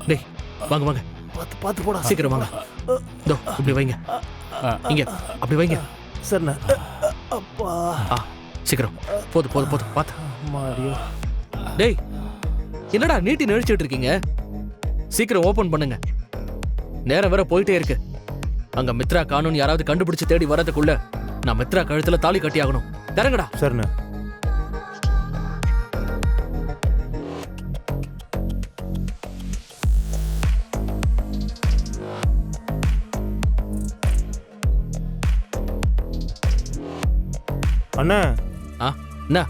டேய் வாங்க வாங்க, பார்த்து பார்த்து போடா. சீக்கிரம் வாங்க. இதோ இப்படி வைங்க, இங்க அப்படி வைங்க. சரிண்ணா. அப்பா சீக்கிரம். போதும் போதும் போதும், பார்த்து. மாரியோ. டேய் என்னடா நீட்டி நெழிச்சிட்டு இருக்கீங்க? சீக்கிரம் ஓபன் பண்ணுங்க, நேரம் வேற போயிட்டே இருக்கு. அங்க மித்ரா காணோன்னு யாராவது கண்டுபிடிச்சு தேடி வரதுக்குள்ள நான் மித்ரா கழுத்துல தாலி கட்டி ஆகணும். தரங்கடா. சரிண்ணா. அண்ணா. என்ன?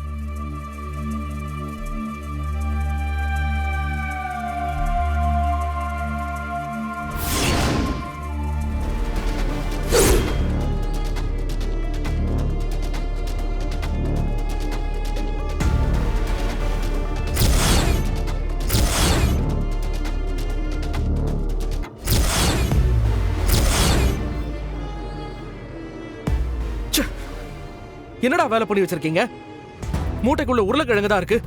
என்னடா வேலை பண்ணி வச்சிருக்கீங்க? மூட்டைக்குள்ள உருளைக்கிழங்கு தான் இருக்கு.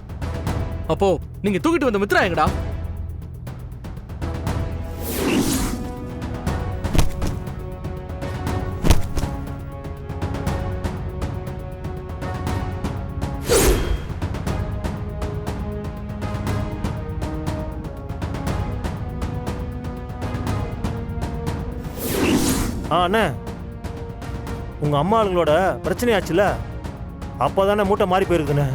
அப்போ நீங்க தூக்கிட்டு வந்த மித்ரா எங்கடா? அண்ணா, உங்க அம்மா ஆளுங்களோட பிரச்சனையாச்சுல, அப்பதானே மூட்டை மாறி போயிருக்குண்ணே.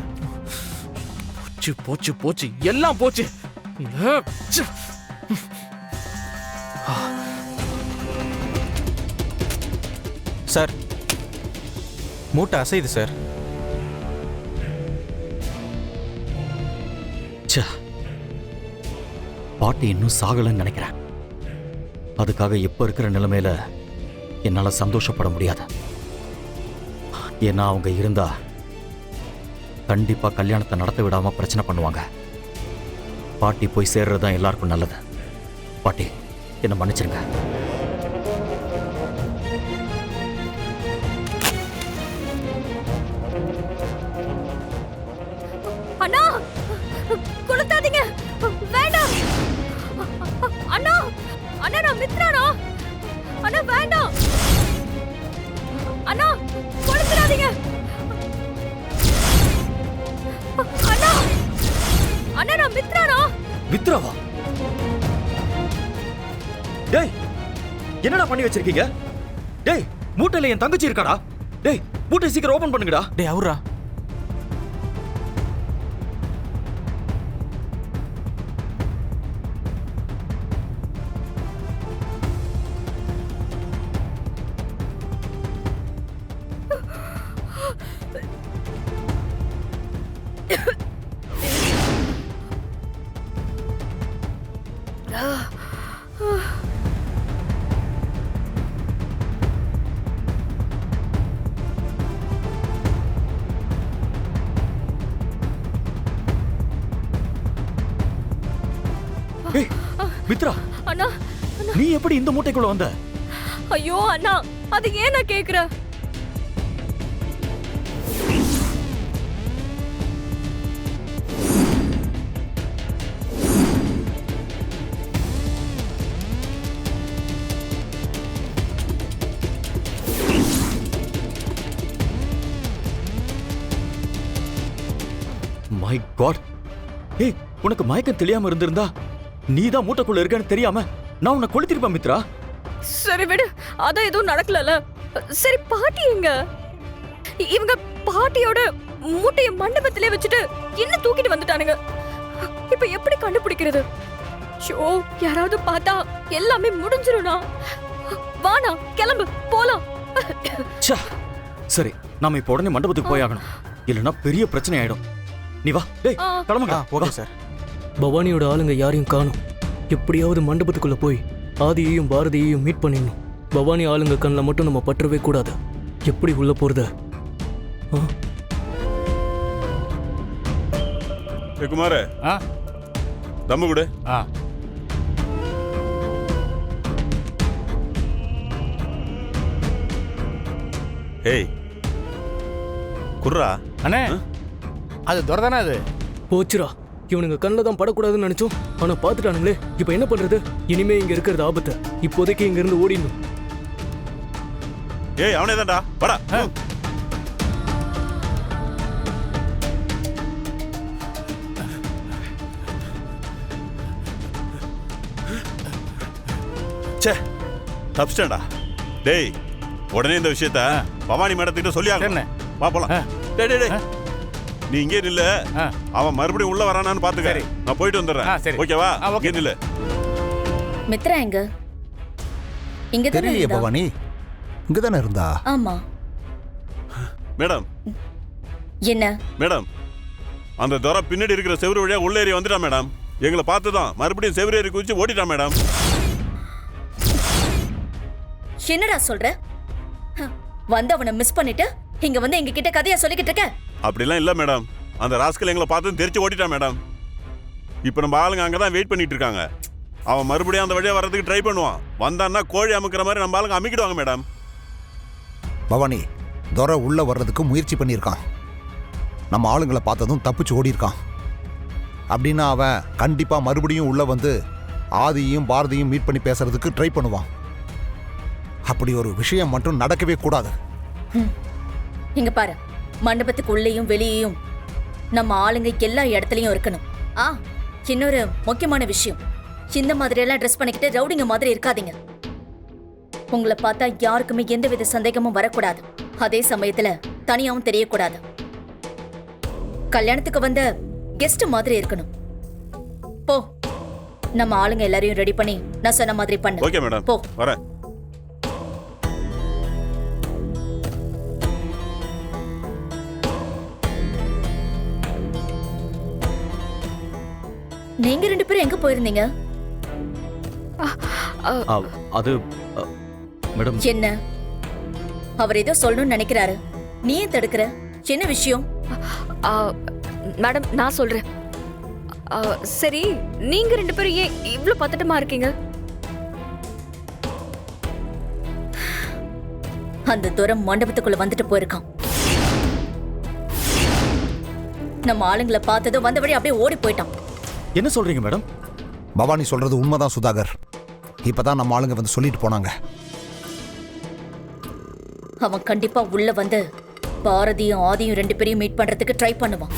போச்சு போச்சு போச்சு, எல்லாம் போச்சு. சார், மூட்டை அசையுது சார். பாட்டி இன்னும் சாகலன்னு நினைக்கிறேன். அதுக்காக இப்ப இருக்கிற நிலைமையில என்னால சந்தோஷப்பட முடியாது. ஏன்னா அவங்க இருந்தா கண்டிப்பா கல்யாணத்தை நடத்த விடாம பிரச்சனை பண்ணுவாங்க. பாட்டி போய் சேர்றதுதான் எல்லாருக்கும் நல்லது. பாட்டி, என்ன மன்னிச்சிருங்க. அண்ணா, கொளுத்தாதீங்க, வேண்டாம். அண்ணா, அண்ணா நான் மித்ரானா? அண்ணா வேண்டாம். அண்ணா கொளுத்தாதீங்க. அண்ணா, அண்ணா நான் மித்ரானா? மித்ராவா? டேய், என்னடா பண்ணி வச்சிருக்கீங்க? டேய், மூட்டையில என் தங்கச்சி இருக்காடா. டேய், மூட்டை சீக்கிரம் ஓபன் பண்ணுங்கடா. டேய் அவரா? ஏய், மித்ரா, அண்ணா, நீ எப்படி இந்த மூட்டைக்குள்ள வந்த? ஐயோ அண்ணா, அது ஏன் நான் கேக்குற? My God. ஏய், உனக்கு மயக்கம் தெரியாம இருந்திருந்தா நீதான் மூட்டைக்குள்ள இருக்கன்னு தெரியாம நான் உன்னை கொளுத்திருப்பேன் மித்ரா. சரி விடு, அதான் எதுவும் நடக்கல. சரி பாட்டி எங்க? இவங்க பாட்டியோட மூட்டைய மண்டபத்திலே வச்சுட்டு என்ன தூக்கிட்டு வந்துட்டானுங்க. இப்ப எப்படி கண்டுபிடிக்கிறது? ஷோ, யாராவது பார்த்தா எல்லாமே முடிஞ்சிரும்னா. வானா, கிளம்பு போலாம். சரி, நாம இப்ப உடனே மண்டபத்துக்கு போய் ஆகணும். இல்லைன்னா பெரிய பிரச்சனை ஆயிடும். நீ வா. டேய், கிளம்புங்க. Okay sir. பவானியோட ஆளுங்க யாரையும் காணும். எப்படியாவது மண்டபத்துக்குள்ள போய் ஆதியையும் பாரதியையும் மீட் பண்ணிடணும். பவானி ஆளுங்க கண்ணில் மட்டும் நம்ம பற்றவே கூடாது. எப்படி உள்ள போறது? குமார, தம்மு கொடு. ஏய் குர்ரா. அண்ணே, அது துரதானே? அது போச்சுரா, இவனுங்க கண்ணில் தான் படக்கூடாதுன்னு நினைச்சோம், ஆனா பாத்துட்டானுங்களே. இப்ப என்ன பண்றது? இனிமே இங்க இருக்கிறது ஆபத்து. இப்போதைக்கு இங்க இருந்து ஓடிடணும். ஏய் அவனே தான்டா, வாடா. ச்சே, தப்பிச்சிட்டேன்டா. டேய் உடனே இந்த விஷயத்த பவானி மேடத்துக்கிட்ட சொல்லி ஆகணும். வா போலாம். டேய் டேய் டேய், நீ இங்கே நில்லு. அவன் மறுபடியும் உள்ள வரானான்னு பாத்துக்க. நான் போயிட்டு வந்துடுறேன். ஓகேவா? இங்கே நில்லு. மித்ரா எங்க? இங்க தானே தெரியலையே இருந்தா? பவானி, இங்க தானே இருந்தா? ஆமா. மேடம் என்ன? மேடம், அந்த துரை பின்னாடி இருக்கிற செவுரு வழியா உள்ள ஏறி வந்துட்டான் மேடம். எங்களை பார்த்துதான் மறுபடியும் செவுரு ஏறி குதிச்சு ஓடிட்டான் மேடம். என்னடா சொல்ற? வந்து அவனை மிஸ் பண்ணிட்டு இங்க வந்து எங்க கிட்ட கதையா சொல்லிக்கிட்டு இருக்க? அப்படிலாம் இல்ல மேடம். அந்த ராஸ்கல் எங்களை பார்த்து தெரிச்சு ஓடிட்டான் மேடம். இப்போ நம்ம ஆளுங்க அங்கதான் வெயிட் பண்ணிட்டு இருக்காங்க. அவன் மறுபடியும் அந்த வழியா வர்றதுக்கு ட்ரை பண்ணுவான். வந்தான்னா கோழி அமுக்கிற மாதிரி நம்ம ஆளுங்க அமுக்கிடுவாங்க மேடம். பவானி, துரை உள்ள வர்றதுக்கு முயற்சி பண்ணியிருக்கான். நம்ம ஆளுங்களை பார்த்ததும் தப்பிச்சு ஓடி இருக்கான். அப்படின்னா அவன் கண்டிப்பா மறுபடியும் உள்ள வந்து ஆதியையும் பாரதியும் மீட் பண்ணி பேசுறதுக்கு ட்ரை பண்ணுவான். அப்படி ஒரு விஷயம் மட்டும் நடக்கவே கூடாது. இங்க பாரு, மண்டபத்துக்கு உள்ளேயும் வெளியேயும் நம்ம ஆளுங்க எல்லா இடத்துலயும் இருக்கணும். இன்னொரு முக்கியமான விஷயம், இந்த மாதிரி எல்லாம் ட்ரெஸ் பண்ணிக்கிட்டு ரவுடிங்க மாதிரி இருக்காதீங்க. உங்களை பார்த்தா யாருக்குமே எந்தவித சந்தேகமும் வரக்கூடாது. அதே சமயத்துல தனியாவும் தெரியக்கூடாது. கல்யாணத்துக்கு வந்த கெஸ்ட் மாதிரி இருக்கணும். போ, நம்ம ஆளுங்க எல்லாரையும் ரெடி பண்ணி நான் சொன்ன மாதிரி பண்ணு. ஓகே மேடம், போ. வரேன். நீங்க 2 பேரும் எங்க போயிருந்தீங்க? அது மேடம், என்ன? அவர் ஏதோ சொல்லணும்னு நினைக்கிறாரு, நீ ஏன் தடுக்கிற? என்ன விஷயம்? மேடம் நான் சொல்றேன். சரி, நீங்க 2 பேரும் ஏன் இவ்ளோ பதட்டமா இருக்கீங்க? அந்த தூரம் மண்டபத்துக்குள்ள வந்துட்டு போயிருக்கான். நம்ம ஆளுங்களை பார்த்ததும் வந்த வழி அப்படியே ஓடி போயிட்டான். என்ன சொல்றீங்க மேடம்? பவானி சொல்றது உண்மைதான் சுதாகர். இப்பதான் நம்ம ஆளுங்க வந்து சொல்லிட்டு போனாங்க. அவன் கண்டிப்பா உள்ள வந்து பாரதியும் ஆதியும் 2 பேரையும் மீட் பண்றதுக்கு ட்ரை பண்ணுவான்.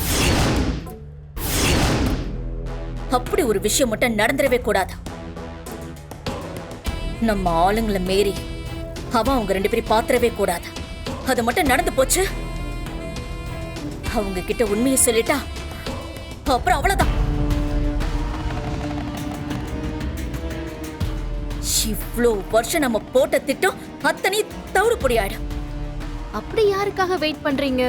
அப்படி ஒரு விஷயம் மட்டும் நடந்துடவே கூடாது. நம்ம ஆளுங்களை மீறி அவன் அவங்க 2 பேரையும் பாத்திரவே கூடாது. அது மட்டும் நடந்து போச்சு, அவங்க கிட்ட உண்மையை சொல்லிட்டா அப்புறம் அவ்வளவுதான். இவ்ளோ வருஷம் நம்ம போட்ட திட்டம் அத்தனை தவிடு பொடியாயிடும். அப்படி யாருக்காக வெயிட் பண்றீங்க?